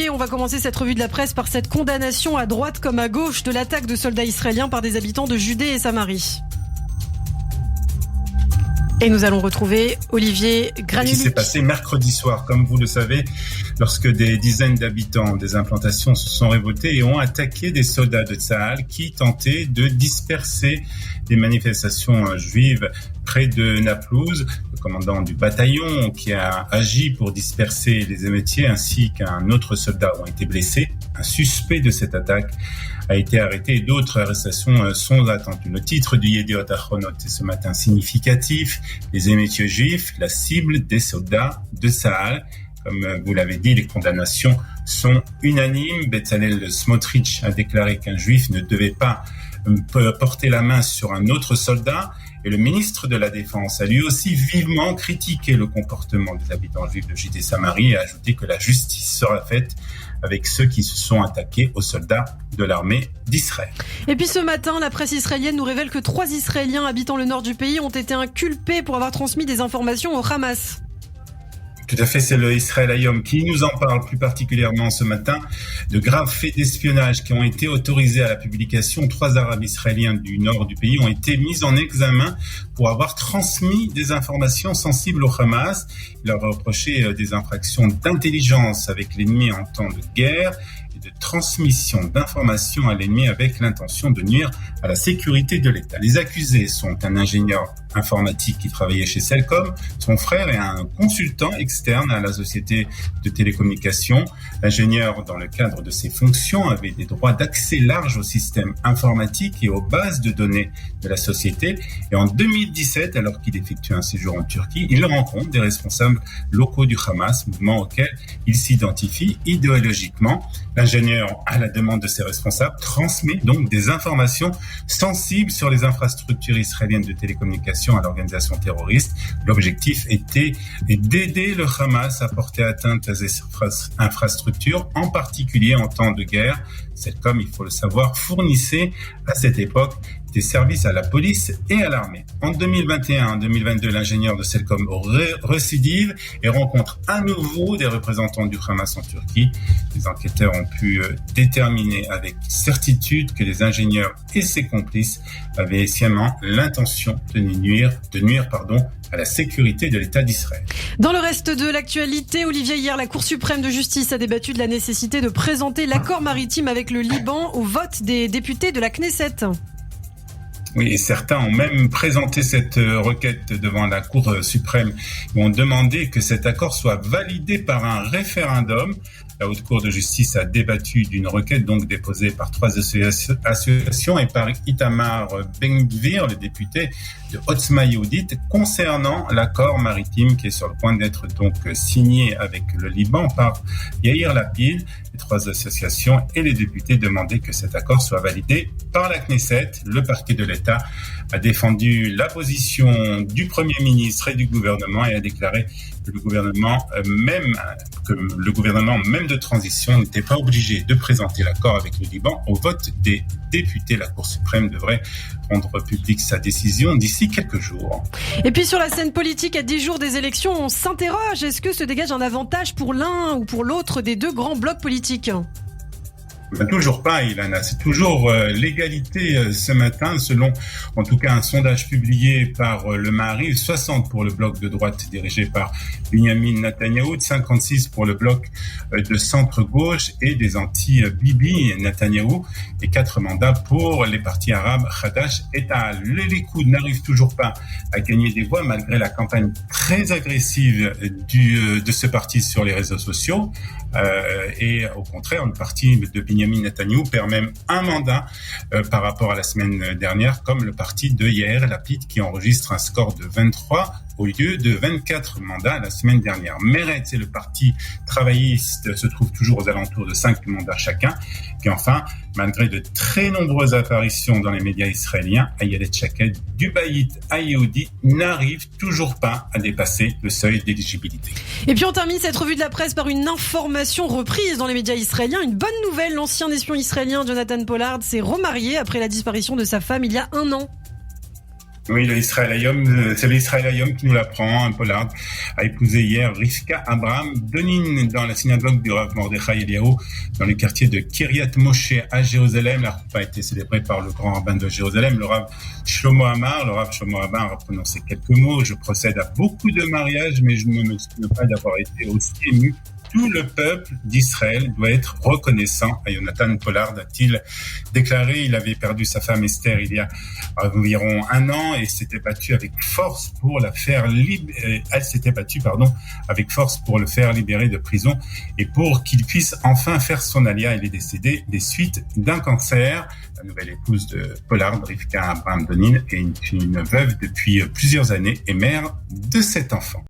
Olivier, on va commencer cette revue de la presse par cette condamnation à droite comme à gauche de l'attaque de soldats israéliens par des habitants de Judée et Samarie. Et nous allons retrouver Olivier Granulic. Ce qui s'est passé mercredi soir, comme vous le savez, lorsque des dizaines d'habitants des implantations se sont révoltés et ont attaqué des soldats de Tsahal qui tentaient de disperser des manifestations juives près de Naplouse. Le commandant du bataillon qui a agi pour disperser les émeutiers ainsi qu'un autre soldat ont été blessés. Un suspect de cette attaque a été arrêté et d'autres arrestations sont attendues. Le titre du Yediot Ahronot est ce matin significatif. Les émeutiers juifs, la cible des soldats de Tsahal. Comme vous l'avez dit, les condamnations sont unanimes. Bezalel Smotrich a déclaré qu'un juif ne devait pas porter la main sur un autre soldat. Et le ministre de la Défense a lui aussi vivement critiqué le comportement des habitants juifs de Judée et Samarie et a ajouté que la justice sera faite avec ceux qui se sont attaqués aux soldats de l'armée d'Israël. Et puis ce matin, la presse israélienne nous révèle que 3 Israéliens habitant le nord du pays ont été inculpés pour avoir transmis des informations au Hamas. Tout à fait, c'est le Israël Hayom qui nous en parle plus particulièrement ce matin. De graves faits d'espionnage qui ont été autorisés à la publication. 3 Arabes israéliens du nord du pays ont été mis en examen pour avoir transmis des informations sensibles au Hamas. Il leur a reproché des infractions d'intelligence avec l'ennemi en temps de guerre et de transmission d'informations à l'ennemi avec l'intention de nuire à la sécurité de l'État. Les accusés sont un ingénieur informatique qui travaillait chez Cellcom, son frère et un consultant externe à la société de télécommunications. L'ingénieur, dans le cadre de ses fonctions, avait des droits d'accès large au système informatique et aux bases de données de la société. Et en 2017, alors qu'il effectue un séjour en Turquie, il rencontre des responsables locaux du Hamas, mouvement auquel il s'identifie idéologiquement. L'ingénieur, à la demande de ses responsables, transmet donc des informations sensibles sur les infrastructures israéliennes de télécommunications à l'organisation terroriste. L'objectif était d'aider le Hamas à porter atteinte à ces infrastructures, en particulier en temps de guerre. Cellcom, il faut le savoir, fournissait à cette époque des services à la police et à l'armée. En 2021-2022, l'ingénieur de Cellcom récidive et rencontre à nouveau des représentants du Hamas en Turquie. Les enquêteurs ont pu déterminer avec certitude que les ingénieurs et ses complices avaient sciemment l'intention de nuire à la sécurité de l'État d'Israël. Dans le reste de l'actualité, Olivier, hier, la Cour suprême de justice a débattu de la nécessité de présenter l'accord maritime avec le Liban au vote des députés de la Knesset. Oui, et certains ont même présenté cette requête devant la Cour suprême et ont demandé que cet accord soit validé par un référendum. La Haute Cour de justice a débattu d'une requête donc déposée par 3 associations et par Itamar Ben-Gvir, le député de Otzma Yehudit, concernant l'accord maritime qui est sur le point d'être donc signé avec le Liban par Yair Lapid. Les 3 associations et les députés demandaient que cet accord soit validé par la Knesset. Le parquet de l'État a défendu la position du Premier ministre et du gouvernement et a déclaré que le gouvernement même de transition n'était pas obligé de présenter l'accord avec le Liban au vote des députés. La Cour suprême devrait rendre publique sa décision d'ici quelques jours. Et puis sur la scène politique, à 10 jours des élections, on s'interroge. Est-ce que se dégage un avantage pour l'un ou pour l'autre des 2 grands blocs politiques ? Toujours pas, Ilana. C'est toujours l'égalité ce matin, selon en tout cas un sondage publié par le Maariv. 60 pour le bloc de droite dirigé par Benyamin Netanyahou, 56 pour le bloc de centre-gauche et des anti-Bibi Netanyahou, et 4 mandats pour les partis arabes Hadash et Ta'al. Le Likoud n'arrive toujours pas à gagner des voix malgré la campagne très agressive de ce parti sur les réseaux sociaux. Et au contraire, le parti de Benyamin Netanyahou perd même un mandat par rapport à la semaine dernière, comme le parti de Yair Lapid qui enregistre un score de 23 au lieu de 24 mandats la semaine dernière. Meretz et le parti travailliste se trouvent toujours aux alentours de 5 mandats chacun. Et enfin, malgré de très nombreuses apparitions dans les médias israéliens, Ayelet Shaked du Bayit Hayehoudi n'arrive toujours pas à dépasser le seuil d'éligibilité. Et puis on termine cette revue de la presse par une information reprise dans les médias israéliens. Une bonne nouvelle, l'ancien espion israélien Jonathan Pollard s'est remarié après la disparition de sa femme il y a 1 an. Oui, c'est le Israël Hayom qui nous l'apprend. Un Pollard a épousé hier Rivka Abraham Donin dans la synagogue du Rav Mordechai Eliyahu dans le quartier de Kiryat Moshe à Jérusalem. La choupa a été célébrée par le grand rabbin de Jérusalem, le Rav Shlomo Amar. Le Rav Shlomo Amar a prononcé quelques mots. Je procède à beaucoup de mariages, mais je ne me souviens pas d'avoir été aussi ému. Tout le peuple d'Israël doit être reconnaissant à Jonathan Pollard, a-t-il déclaré. Il avait perdu sa femme Esther il y a environ 1 an et s'était battue avec force pour la faire elle s'était battue, avec force pour le faire libérer de prison et pour qu'il puisse enfin faire son alia. Il est décédé des suites d'un cancer. La nouvelle épouse de Pollard, Rivka Abraham Donin, est une veuve depuis plusieurs années et mère de 7 enfants.